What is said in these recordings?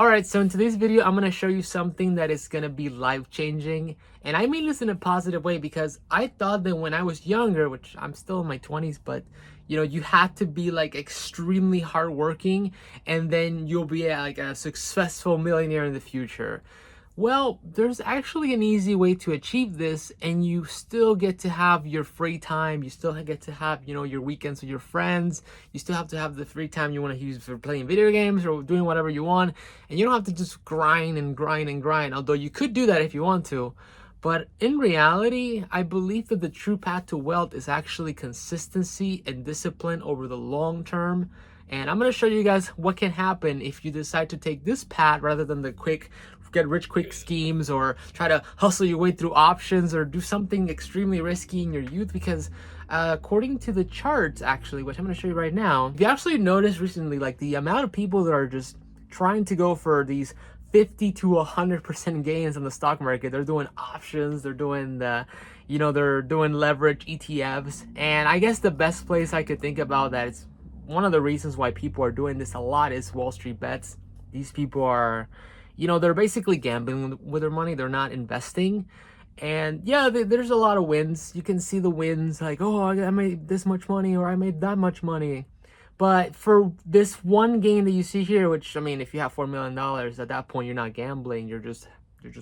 Alright, so in today's video, I'm going to show you something that is going to be life-changing. And I mean this in a positive way because I thought that when I was younger, which I'm still in my 20s, but you had to be like extremely hardworking and then you'll be like a successful millionaire in the future. Well, there's actually an easy way to achieve this, and you still get to have your free time. You still get to have, your weekends with your friends. You still have to have the free time you want to use for playing video games or doing whatever you want. And you don't have to just grind and grind and grind, although you could do that if you want to. But in reality, I believe that the true path to wealth is actually consistency and discipline over the long term. And I'm going to show you guys what can happen if you decide to take this path rather than the quick get rich quick schemes or try to hustle your way through options or do something extremely risky in your youth. Because according to the charts, actually, which I'm going to show you right now, if you actually noticed recently, like the amount of people that are just trying to go for these 50 to 100% gains on the stock market. They're doing options, they're doing they're doing leverage ETFs. And I guess the best place I could think about that, it's one of the reasons why people are doing this a lot, is Wall Street bets. These people are, they're basically gambling with their money. They're not investing. And yeah, there's a lot of wins. You can see the wins, like, oh, I made this much money or I made that much money. But for this one game that you see here, which, I mean, if you have $4 million, at that point, you're not gambling. You're just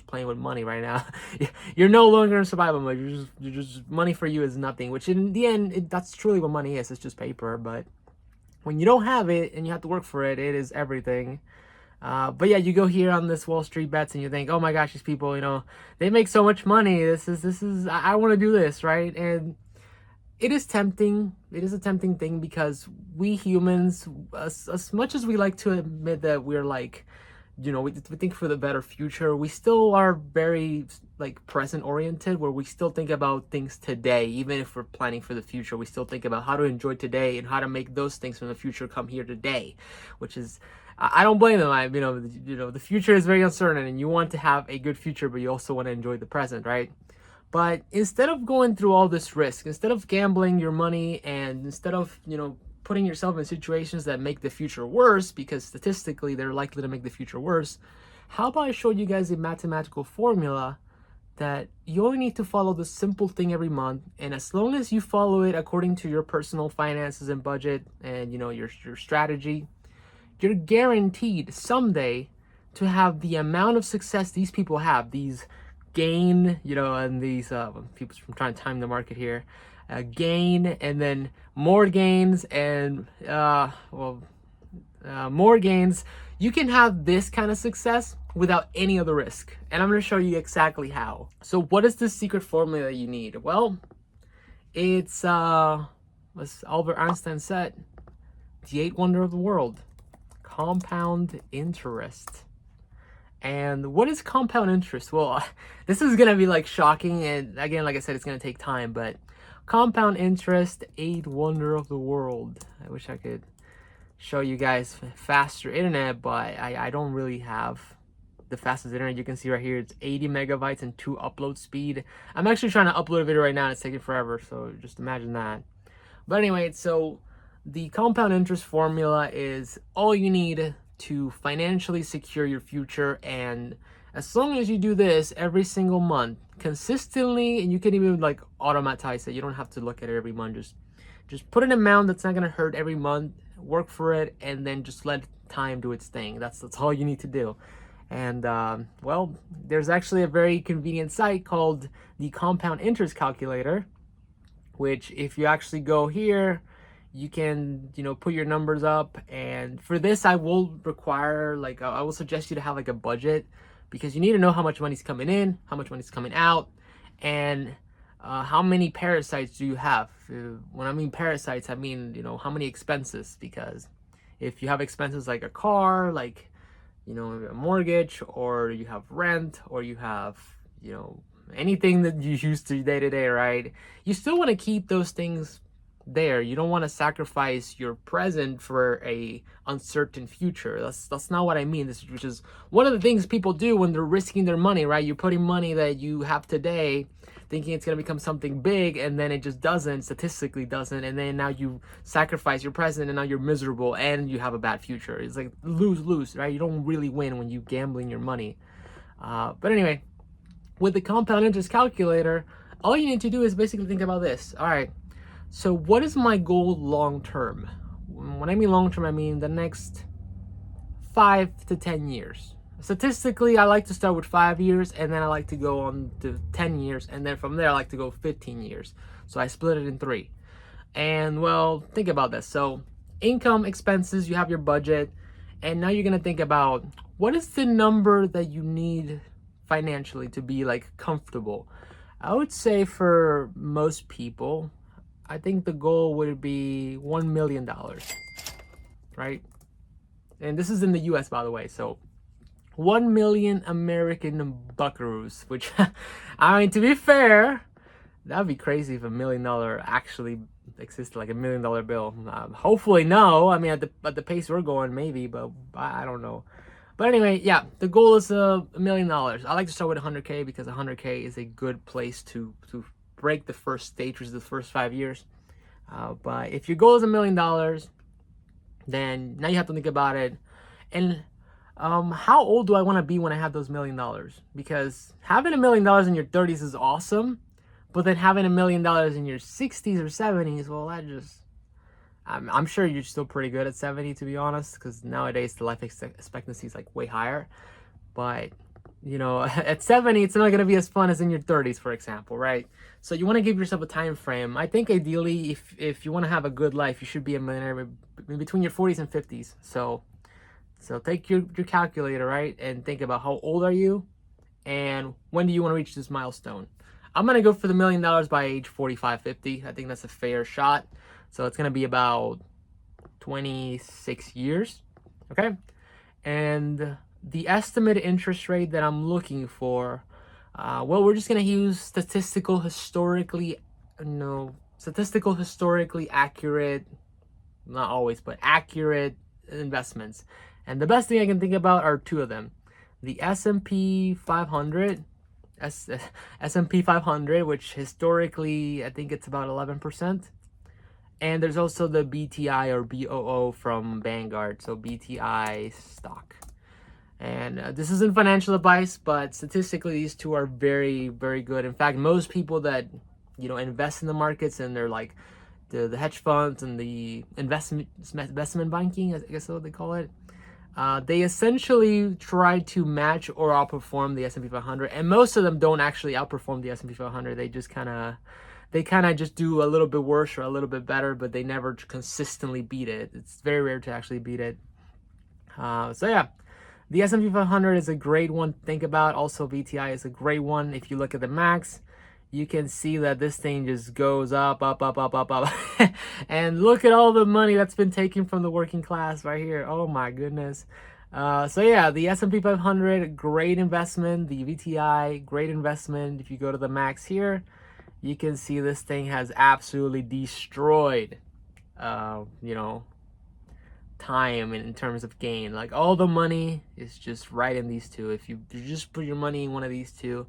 playing with money right now. You're no longer in survival mode. You're just money for you is nothing, which in the end, that's truly what money is. It's just paper. But when you don't have it and you have to work for it, it is everything. But yeah, you go here on this Wall Street bets and you think, oh my gosh, these people, they make so much money. This is, I want to do this, right? And it is tempting. It is a tempting thing because we humans, as much as we like to admit that we're like, we think for the better future, we still are very like present oriented, where we still think about things today. Even if we're planning for the future, we still think about how to enjoy today and how to make those things from the future come here today, which is, I don't blame them. The future is very uncertain and you want to have a good future, but you also want to enjoy the present, right? But instead of going through all this risk, instead of gambling your money, and instead of, putting yourself in situations that make the future worse, because statistically they're likely to make the future worse, how about I show you guys a mathematical formula that you only need to follow the simple thing every month, and as long as you follow it according to your personal finances and budget and your strategy, you're guaranteed someday to have the amount of success these people have. These gain, and these people from trying to time the market here, gain and then more gains and more gains. You can have this kind of success without any other risk, and I'm going to show you exactly how. So what is the secret formula that you need? Well, it's as Albert Einstein said, the eighth wonder of the world: compound interest. And what is compound interest? Well, this is gonna be like shocking, and again, like I said, it's gonna take time. But compound interest, eighth wonder of the world. I wish I could show you guys faster internet, but I don't really have the fastest internet. You can see right here, it's 80 megabytes and 2 upload speed. I'm actually trying to upload a video right now and it's taking forever, so just imagine that. But anyway, so the compound interest formula is all you need to financially secure your future. And as long as you do this every single month consistently, and you can even like automatize it, you don't have to look at it every month, just put an amount that's not going to hurt every month, work for it, and then just let time do its thing. That's all you need to do. And well, there's actually a very convenient site called the Compound Interest Calculator, which if you actually go here, you can put your numbers up. And for this, I will require, like, I will suggest you to have like a budget, because you need to know how much money's coming in, how much money's coming out, and how many parasites do you have. When I mean parasites, I mean how many expenses. Because if you have expenses like a car, like a mortgage, or you have rent, or you have anything that you use to day to day, right, you still want to keep those things there. You don't want to sacrifice your present for a uncertain future. That's not what I mean. Which is one of the things people do when they're risking their money, right? You're putting money that you have today thinking it's going to become something big, and then it just doesn't, statistically doesn't, and then now you sacrifice your present and now you're miserable and you have a bad future. It's like lose, right? You don't really win when you gambling your money. But anyway, with the compound interest calculator, all you need to do is basically think about this. All right, so what is my goal long term? When I mean long term, I mean the next 5 to 10 years. Statistically, I like to start with 5 years, and then I like to go on to 10 years, and then from there I like to go 15 years. So I split it in 3. And well, think about this. So income, expenses, you have your budget, and now you're gonna think about what is the number that you need financially to be like comfortable. I would say for most people, I think the goal would be $1 million, right? And this is in the US, by the way. So 1 million American buckaroos, which I mean, to be fair, that'd be crazy if $1 million actually existed, like $1 million bill. Hopefully no. I mean, at the pace we're going, maybe, but I don't know. But anyway, yeah, the goal is $1 million. I like to start with 100K because 100K is a good place to break the first stage, which is the first 5 years. But if your goal is $1 million, then now you have to think about it. And how old do I want to be when I have those $1 million? Because having $1 million in your 30s is awesome, but then having $1 million in your 60s or 70s, well, that just, I'm sure you're still pretty good at 70, to be honest, because nowadays the life expectancy is like way higher. But you know, at 70, it's not going to be as fun as in your 30s, for example, right? So you want to give yourself a time frame. I think ideally, if you want to have a good life, you should be a millionaire between your 40s and 50s. So take your calculator, right, and think about how old are you and when do you want to reach this milestone. I'm going to go for the $1 million by age 45, 50. I think that's a fair shot. So it's going to be about 26 years, okay? And the estimated interest rate that I'm looking for, well, we're just going to use statistical historically accurate, not always, but accurate investments. And the best thing I can think about are 2 of them. The S&P 500, S&P 500, which historically, I think it's about 11%. And there's also the BTI or BOO from Vanguard, so BTI stock. And this isn't financial advice, but statistically, these 2 are very, very good. In fact, most people that, you know, invest in the markets, and they're like the hedge funds and the investment banking, I guess that's what they call it. They essentially try to match or outperform the S&P 500, and most of them don't actually outperform the S&P 500. They just kind of just do a little bit worse or a little bit better, but they never consistently beat it. It's very rare to actually beat it. So yeah, the S&P 500 is a great one to think about. Also, VTI is a great one. If you look at the max, you can see that this thing just goes up. And look at all the money that's been taken from the working class right here. Oh my goodness. So yeah, the S&P 500, great investment. The VTI, great investment. If you go to the max here, you can see this thing has absolutely destroyed, you know, time in terms of gain. Like, all the money is just right in these 2. If you just put your money in one of these 2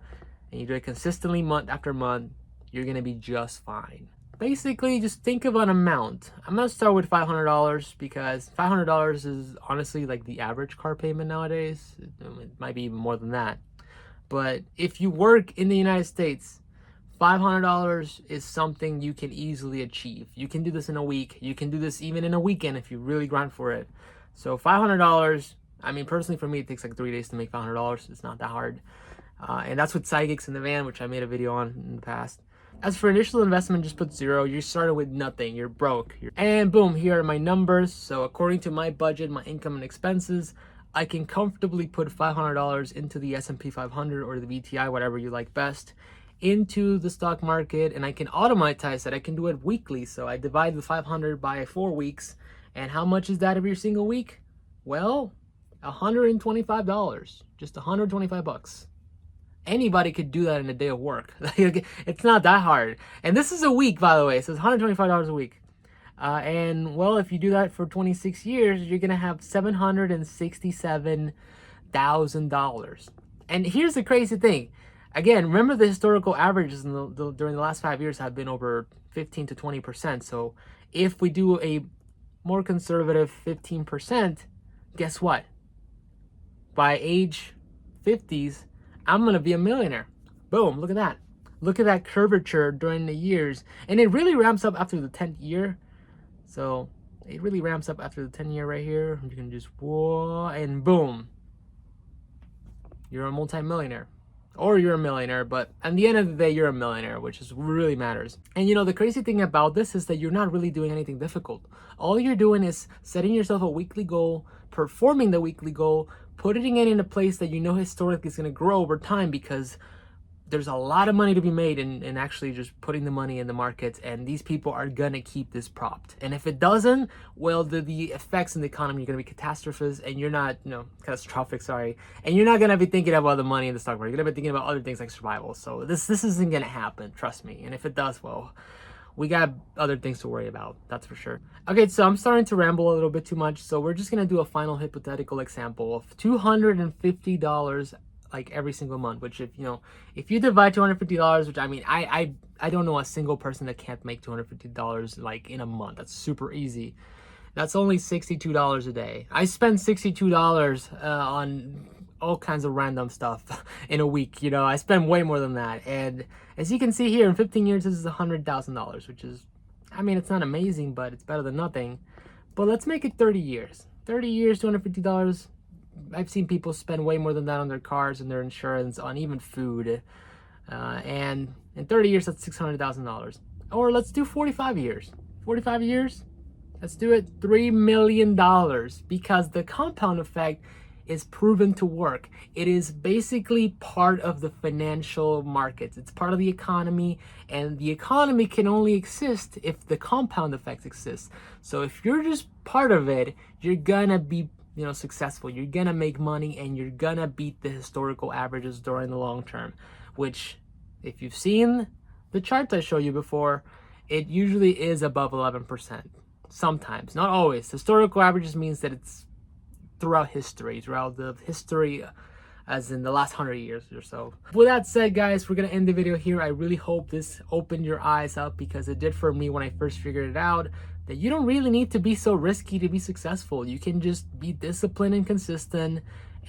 and you do it consistently month after month, you're gonna be just fine. Basically, just think of an amount. I'm gonna start with $500 because $500 is honestly like the average car payment nowadays. It might be even more than that. But if you work in the United States, $500 is something you can easily achieve. You can do this in a week. You can do this even in a weekend if you really grind for it. So $500, I mean, personally for me, it takes like 3 days to make $500. It's not that hard. And that's with Psychics in the Van, which I made a video on in the past. As for initial investment, just put 0. You're starting with nothing. You're broke. And boom, here are my numbers. So according to my budget, my income and expenses, I can comfortably put $500 into the S&P 500 or the VTI, whatever you like best, into the stock market, and I can automatize that. I can do it weekly. So I divide the 500 by 4 weeks. And how much is that every single week? Well, $125. Just $125. Anybody could do that in a day of work. It's not that hard. And this is a week, by the way. So it's $125 a week. And well, if you do that for 26 years, you're gonna have $767,000. And here's the crazy thing. Again, remember the historical averages in during the last 5 years have been over 15 to 20%. So if we do a more conservative 15%, guess what? By age 50s, I'm going to be a millionaire. Boom, look at that. Look at that curvature during the years. And it really ramps up after the 10th year. So it really ramps up after the 10th year right here. You can just, whoa, and boom. You're a multimillionaire. Or you're a millionaire, but at the end of the day, you're a millionaire, which is really matters. And you know, the crazy thing about this is that you're not really doing anything difficult. All you're doing is setting yourself a weekly goal, performing the weekly goal, putting it in a place that you know historically is going to grow over time, because there's a lot of money to be made in actually just putting the money in the markets, and these people are gonna keep this propped. And if it doesn't, well, the effects in the economy are gonna be catastrophes, and you're not, catastrophic, sorry, and you're not gonna be thinking about the money in the stock market. You're gonna be thinking about other things like survival. So this isn't gonna happen, trust me. And if it does, well, we got other things to worry about, that's for sure. Okay, so I'm starting to ramble a little bit too much, so we're just gonna do a final hypothetical example of $250 like every single month, which if you divide $250, which I don't know a single person that can't make $250 like in a month. That's super easy. That's only $62 a day. I spend $62 on all kinds of random stuff in a week. I spend way more than that. And as you can see here, in 15 years, this is $100,000, which is, it's not amazing, but it's better than nothing. But let's make it 30 years. 30 years, $250. I've seen people spend way more than that on their cars and their insurance, on even food. And in 30 years, that's $600,000. Or let's do 45 years. 45 years, let's do it, $3 million, because the compound effect is proven to work. It is basically part of the financial markets. It's part of the economy, and the economy can only exist if the compound effect exists. So if you're just part of it, you're gonna be successful. You're gonna make money, and you're gonna beat the historical averages during the long term, which, if you've seen the charts I showed you before, it usually is above 11%. Sometimes, not always. Historical averages means that it's throughout the history, as in the last 100 years or so. With that said, guys, we're gonna end the video here. I really hope this opened your eyes up, because it did for me when I first figured it out, that you don't really need to be so risky to be successful. You can just be disciplined and consistent,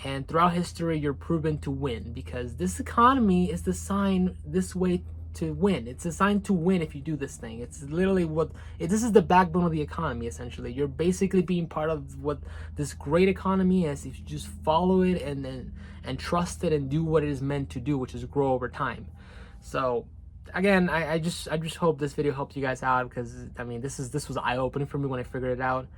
and throughout history, you're proven to win, because this economy is designed this way to win. It's designed to win if you do this thing. It's literally this is the backbone of the economy, essentially. You're basically being part of what this great economy is if you just follow it and trust it and do what it is meant to do, which is grow over time. So again, I just hope this video helped you guys out, because this was eye-opening for me when I figured it out.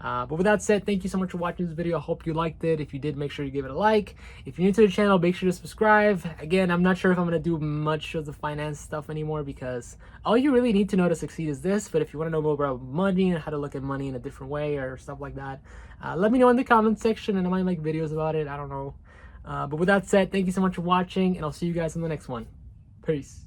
But with that said, thank you so much for watching this video. I hope you liked it. If you did, make sure you give it a like. If you're new to the channel, make sure to subscribe. Again, I'm not sure if I'm going to do much of the finance stuff anymore, because all you really need to know to succeed is this. But if you want to know more about money and how to look at money in a different way or stuff like that, let me know in the comment section, and I might make videos about it. I don't know. But with that said, thank you so much for watching, and I'll see you guys in the next one. Peace.